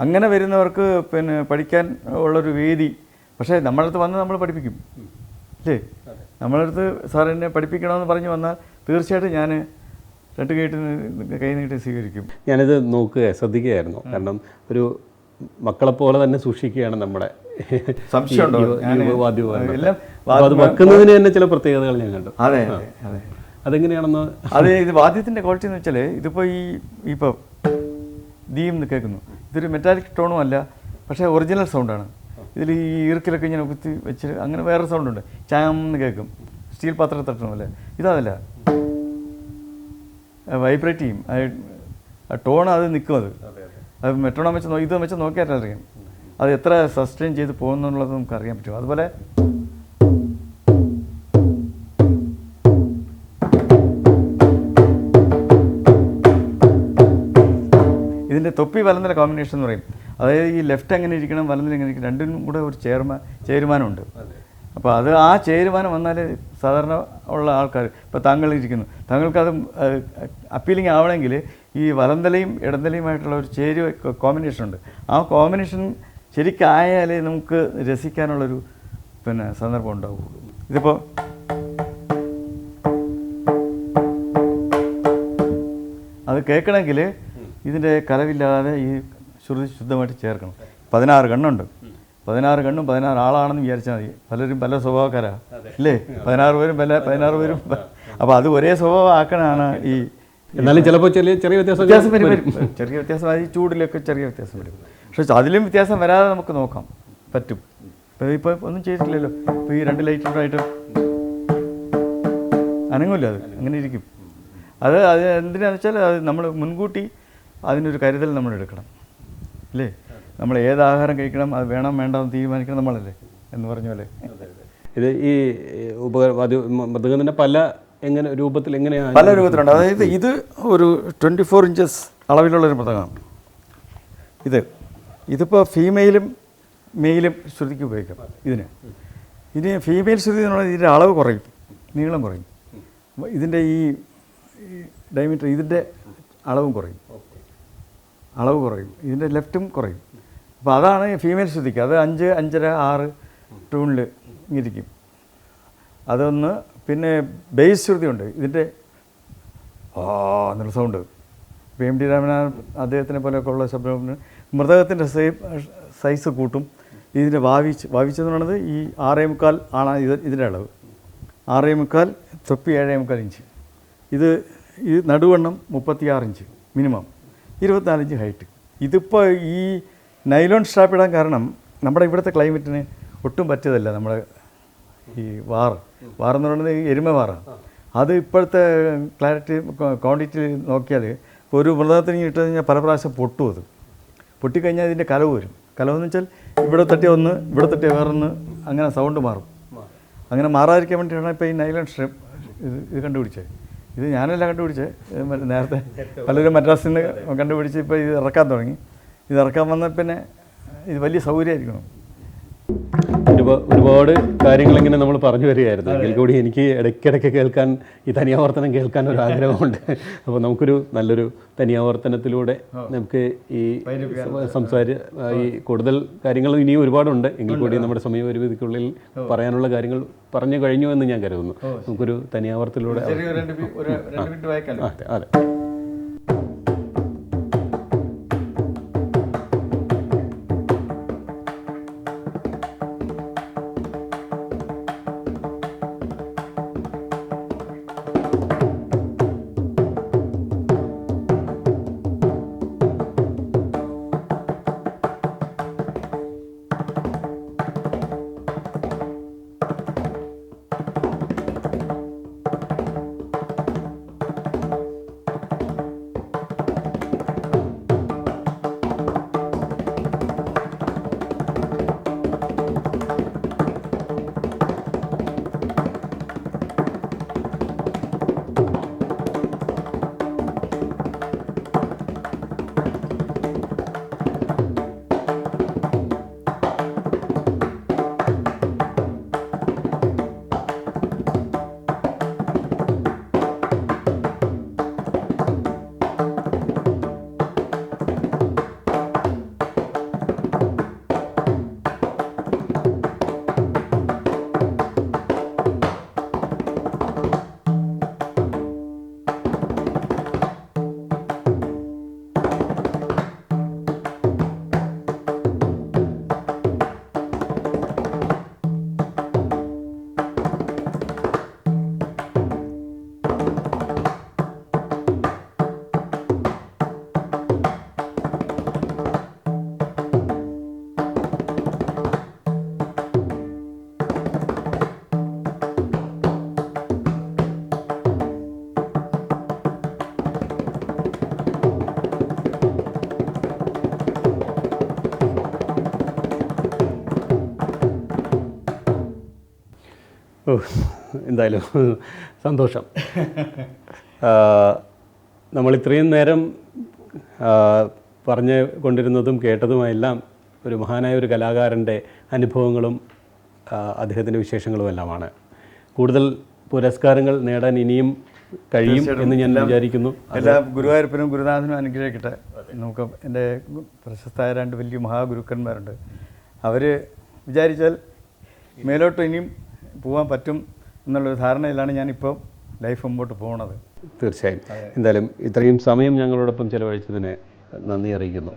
അങ്ങനെ വരുന്നവർക്ക് പിന്നെ പഠിക്കാൻ ഉള്ളൊരു വേദി. പക്ഷേ നമ്മളടുത്ത് വന്ന് നമ്മൾ പഠിപ്പിക്കും അല്ലേ? നമ്മളടുത്ത് സാർ എന്നെ പഠിപ്പിക്കണമെന്ന് പറഞ്ഞ് വന്നാൽ തീർച്ചയായിട്ടും ഞാൻ 2 കൈ നീട്ടി സ്വീകരിക്കും. ഞാനിത് ശ്രദ്ധിക്കുകയായിരുന്നു. കാരണം ഒരു മക്കളെപ്പോലെ തന്നെ സൂക്ഷിക്കുകയാണ് നമ്മുടെ സംശയമുണ്ടോ? എല്ലാം അത് വെക്കുന്നതിന് തന്നെ ചില പ്രത്യേകതകൾ ഞാൻ കണ്ടു. അതെ അതെ അതെ. അതെങ്ങനെയാണെന്ന് ഇത് വാദ്യത്തിൻ്റെ ക്വാളിറ്റി എന്ന് വെച്ചാൽ ഇതിപ്പോൾ ഇപ്പോൾ ദീം എന്ന് കേൾക്കുന്നു, ഇതൊരു മെറ്റാലിക് ടോണും അല്ല, പക്ഷേ ഒറിജിനൽ സൗണ്ടാണ്. ഇതിൽ ഈ ഈർക്കിലൊക്കെ ഇങ്ങനെ കുത്തി വെച്ച് അങ്ങനെ വേറെ സൗണ്ടുണ്ട്, ചാമെന്ന് കേൾക്കും, സ്റ്റീൽ പാത്രം തട്ടണമല്ലേ. ഇതല്ല, വൈബ്രേറ്റ് ചെയ്യും, ടോൺ അത് നിൽക്കും. അത് മെട്രോണോം വെച്ച് ഇത് വെച്ച് നോക്കിയാൽ അറിയാം അത് എത്ര സസ്റ്റെയിൻ ചെയ്ത് പോകുന്നുള്ളത് നമുക്ക് അറിയാൻ പറ്റും. അതുപോലെ ഇതിൻ്റെ തൊപ്പി വലന്തര കോമ്പിനേഷൻ എന്ന് പറയും. അതായത് ഈ ലെഫ്റ്റ് എങ്ങനെ ഇരിക്കണം, വലന്തര എങ്ങനെ ഇരിക്കണം, രണ്ടിനും കൂടെ ഒരു ചേരുമാനമുണ്ട്. അപ്പോൾ ആ ചേരുമാനം വന്നാൽ സാധാരണ ഉള്ള ആൾക്കാർ, ഇപ്പോൾ താങ്കൾ ഇരിക്കുന്നു, താങ്കൾക്കത് അപ്പീലിംഗ് ആവണമെങ്കിൽ ഈ വലന്തലയും ഇടന്തലയുമായിട്ടുള്ള ഒരു കോമ്പിനേഷൻ ഉണ്ട്. ആ കോമ്പിനേഷൻ ശരിക്കായാലേ നമുക്ക് രസിക്കാനുള്ളൊരു സന്ദർഭം ഉണ്ടാവുള്ളൂ. ഇതിപ്പോൾ അത് കേൾക്കണമെങ്കിൽ ഇതിൻ്റെ കലവില്ലാതെ ഈ ശ്രുതി ശുദ്ധമായിട്ട് ചേർക്കണം. 16 കണ്ണുണ്ട്, 16 കണ്ണും 16 ആളാണെന്ന് വിചാരിച്ചാൽ മതി. പലരും പല സ്വഭാവക്കാരാണ് അല്ലേ, 16 പേരും 16 പേരും. അപ്പോൾ അത് ഒരേ സ്വഭാവം ആക്കണതാണ് ഈ. എന്നാലും ചിലപ്പോൾ ചെറിയ വ്യത്യാസം വരും, ചെറിയ വ്യത്യാസം, ഈ ചൂടിലൊക്കെ ചെറിയ വ്യത്യാസം വരും. പക്ഷേ അതിലും വ്യത്യാസം വരാതെ നമുക്ക് നോക്കാം പറ്റും. ഇപ്പോൾ ഒന്നും ചെയ്തിട്ടില്ലല്ലോ, ഇപ്പോൾ ഈ 2 ലൈറ്റുണ്ടായിട്ട് അനങ്ങില്ല, അത് അങ്ങനെ ഇരിക്കും. അത് എന്തിനാണെന്ന് വെച്ചാൽ അത് നമ്മൾ മുൻകൂട്ടി അതിനൊരു കരുതൽ നമ്മൾ എടുക്കണം അല്ലേ. നമ്മൾ ഏത് ആഹാരം കഴിക്കണം, അത് വേണം വേണ്ടെന്ന് തീരുമാനിക്കണം നമ്മളല്ലേ എന്ന് പറഞ്ഞ പോലെ. ഇത് ഈ മൃദംഗത്തിൻ്റെ പല രൂപത്തിൽ എങ്ങനെയാണ്? പല രൂപത്തിലുണ്ട്. അതായത് ഇത് ഒരു 24 ഇഞ്ചസ് അളവിലുള്ളൊരു മൃദംഗമാണ്. ഇതിപ്പോൾ ഫീമെയിലും മെയിലും ശ്രുതിക്ക് ഉപയോഗിക്കാം. ഇനി ഫീമെയിൽ ശ്രുതി എന്ന് പറഞ്ഞാൽ ഇതിൻ്റെ അളവ് കുറയും, നീളം കുറയും. ഇതിൻ്റെ ഈ ഡയമീറ്റർ ഇതിൻ്റെ അളവും കുറയും, ഇതിൻ്റെ ലെഫ്റ്റും കുറയും. അപ്പോൾ അതാണ് ഫീമെയിൽ ശ്രുതിക്ക്. അത് 5, 5.5, 6 ട്യൂണിൽ ഇരിക്കും. അതൊന്ന്. പിന്നെ ബേസ് ശ്രുതിയുണ്ട്, ഇതിൻ്റെ എന്നുള്ള സൗണ്ട്. ഇപ്പോൾ എം ടി രാമനാഥൻ അദ്ദേഹത്തിനെ പോലെയൊക്കെ ഉള്ള ശബ്ദം മൃദംഗത്തിൻ്റെ സൈസ് കൂട്ടും. ഇതിൻ്റെ വാവിച്ചെന്ന് പറയുന്നത് ഈ 6.25 ആണ് ഇതിൻ്റെ അളവ്. 6.25, തൊപ്പി 7.25 ഇഞ്ച്. ഈ നടുവണ്ണം 36 ഇഞ്ച് മിനിമം, 24 ഇഞ്ച് ഹൈറ്റ്. ഇതിപ്പോൾ ഈ നൈലോൺ സ്ട്രാപ്പ് ഇടാൻ കാരണം നമ്മുടെ ഇവിടുത്തെ ക്ലൈമറ്റിന് ഒട്ടും പറ്റിയതല്ല. നമ്മുടെ ഈ വാറെന്ന് പറയുന്നത് ഈ എരുമ വാറാണ്. അത് ഇപ്പോഴത്തെ ക്വാണ്ടിറ്റി നോക്കിയാൽ ഇപ്പോൾ ഒരു മൃദംഗത്തിന് ഇട്ട് കഴിഞ്ഞാൽ പല പ്രാവശ്യം പൊട്ടും. അത് പൊട്ടിക്കഴിഞ്ഞാൽ ഇതിൻ്റെ കലവ് വരും. കലവെന്ന് വെച്ചാൽ ഇവിടെ തട്ടിയ ഒന്ന്, ഇവിടെ തട്ടിയ വേറൊന്ന്, അങ്ങനെ സൗണ്ട് മാറും. അങ്ങനെ മാറാതിരിക്കാൻ വേണ്ടിയിട്ടാണ് ഇപ്പോൾ ഈ നൈലോൺ സ്ട്രിപ്പ് ഇത് കണ്ടുപിടിച്ചത്. ഇത് ഞാനല്ല കണ്ടുപിടിച്ചത്, നേരത്തെ പലരും മദ്രാസിൽ നിന്ന് കണ്ടുപിടിച്ച് ഇപ്പോൾ ഇത് ഇറക്കാൻ തുടങ്ങി. ഇത് ഇറക്കാൻ വന്നാൽ പിന്നെ ഇത് വലിയ സൗകര്യമായിരിക്കണം. ഒരുപാട് കാര്യങ്ങളിങ്ങനെ നമ്മൾ പറഞ്ഞു വരികയായിരുന്നു. എങ്കിൽ കൂടി എനിക്ക് ഇടയ്ക്കിടയ്ക്ക് കേൾക്കാൻ ഈ തനിയാവർത്തനം കേൾക്കാൻ ഒരു ആഗ്രഹമുണ്ട്. അപ്പോൾ നമുക്കൊരു നല്ലൊരു തനിയാവർത്തനത്തിലൂടെ നമുക്ക് ഈ ഈ കൂടുതൽ കാര്യങ്ങൾ ഇനിയും ഒരുപാടുണ്ട്. എങ്കിൽ കൂടി നമ്മുടെ സമയപരിമിതിക്കുള്ളിൽ പറയാനുള്ള കാര്യങ്ങൾ പറഞ്ഞു കഴിഞ്ഞു എന്ന് ഞാൻ കരുതുന്നു. നമുക്കൊരു തനിയാവർത്തനത്തിലൂടെ അതെ. ഓ, എന്തായാലും സന്തോഷം. നമ്മൾ ഇത്രയും നേരം പറഞ്ഞു കൊണ്ടിരുന്നതും കേട്ടതുമെല്ലാം ഒരു മഹാനായ ഒരു കലാകാരൻ്റെ അനുഭവങ്ങളും അദ്ദേഹത്തിൻ്റെ വിശേഷങ്ങളുമെല്ലാമാണ്. കൂടുതൽ പുരസ്കാരങ്ങൾ നേടാൻ ഇനിയും കഴിയും എന്ന് ഞാൻ വിചാരിക്കുന്നു. എല്ലാ ഗുരുവായൂരപ്പനും ഗുരുനാഥനും അനുഗ്രഹിക്കട്ടെ. നമുക്ക് എൻ്റെ പ്രശസ്തമായ 2 വലിയ മഹാഗുരുക്കന്മാരുണ്ട്. അവർ വിചാരിച്ചാൽ മേലോട്ട് ഇനിയും പോകാൻ പറ്റും എന്നുള്ളൊരു ധാരണയിലാണ് ഞാനിപ്പോൾ ലൈഫ് മുമ്പോട്ട് പോകുന്നത്. തീർച്ചയായും. എന്തായാലും ഇത്രയും സമയം ഞങ്ങളോടൊപ്പം ചിലവഴിച്ചതിന് നന്ദി അറിയിക്കുന്നു.